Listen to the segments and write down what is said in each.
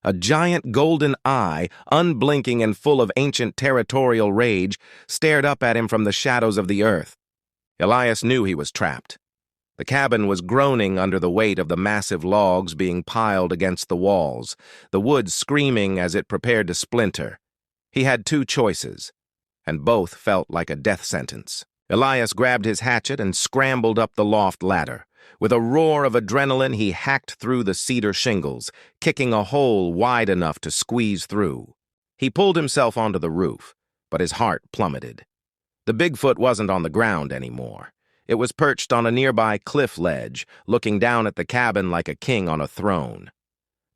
A giant golden eye, unblinking and full of ancient territorial rage, stared up at him from the shadows of the earth. Elias knew he was trapped. The cabin was groaning under the weight of the massive logs being piled against the walls, the wood screaming as it prepared to splinter. He had two choices, and both felt like a death sentence. Elias grabbed his hatchet and scrambled up the loft ladder. With a roar of adrenaline, he hacked through the cedar shingles, kicking a hole wide enough to squeeze through. He pulled himself onto the roof, but his heart plummeted. The Bigfoot wasn't on the ground anymore. It was perched on a nearby cliff ledge, looking down at the cabin like a king on a throne.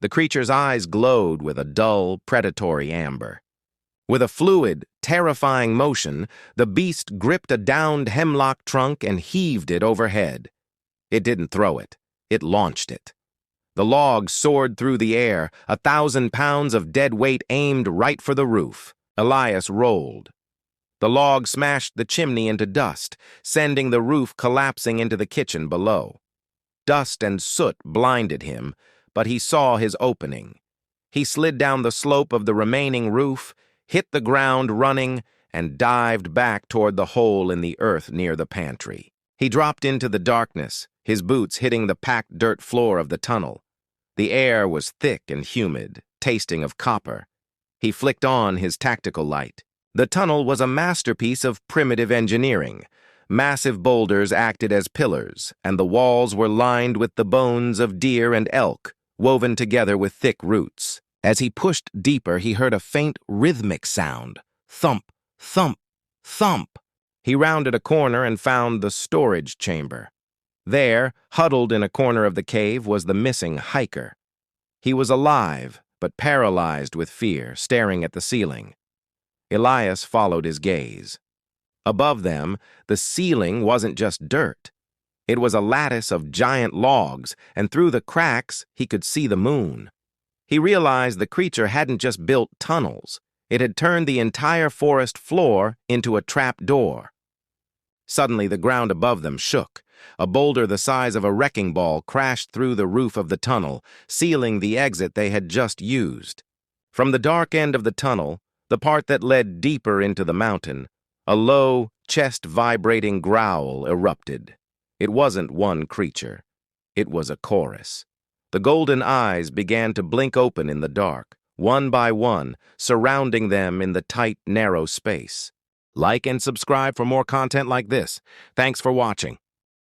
The creature's eyes glowed with a dull, predatory amber. With a fluid, terrifying motion, the beast gripped a downed hemlock trunk and heaved it overhead. It didn't throw it. It launched it. The log soared through the air, 1,000 pounds of dead weight aimed right for the roof. Elias rolled. The log smashed the chimney into dust, sending the roof collapsing into the kitchen below. Dust and soot blinded him, but he saw his opening. He slid down the slope of the remaining roof, hit the ground running, and dived back toward the hole in the earth near the pantry. He dropped into the darkness, his boots hitting the packed dirt floor of the tunnel. The air was thick and humid, tasting of copper. He flicked on his tactical light. The tunnel was a masterpiece of primitive engineering. Massive boulders acted as pillars, and the walls were lined with the bones of deer and elk, woven together with thick roots. As he pushed deeper, he heard a faint, rhythmic sound. Thump, thump, thump. He rounded a corner and found the storage chamber. There, huddled in a corner of the cave, was the missing hiker. He was alive, but paralyzed with fear, staring at the ceiling. Elias followed his gaze. Above them, the ceiling wasn't just dirt. It was a lattice of giant logs, and through the cracks, he could see the moon. He realized the creature hadn't just built tunnels. It had turned the entire forest floor into a trap door. Suddenly, the ground above them shook. A boulder the size of a wrecking ball crashed through the roof of the tunnel, sealing the exit they had just used. From the dark end of the tunnel, the part that led deeper into the mountain, a low, chest-vibrating growl erupted. It wasn't one creature. It was a chorus. The golden eyes began to blink open in the dark, one by one, surrounding them in the tight, narrow space. Like and subscribe for more content like this. Thanks for watching.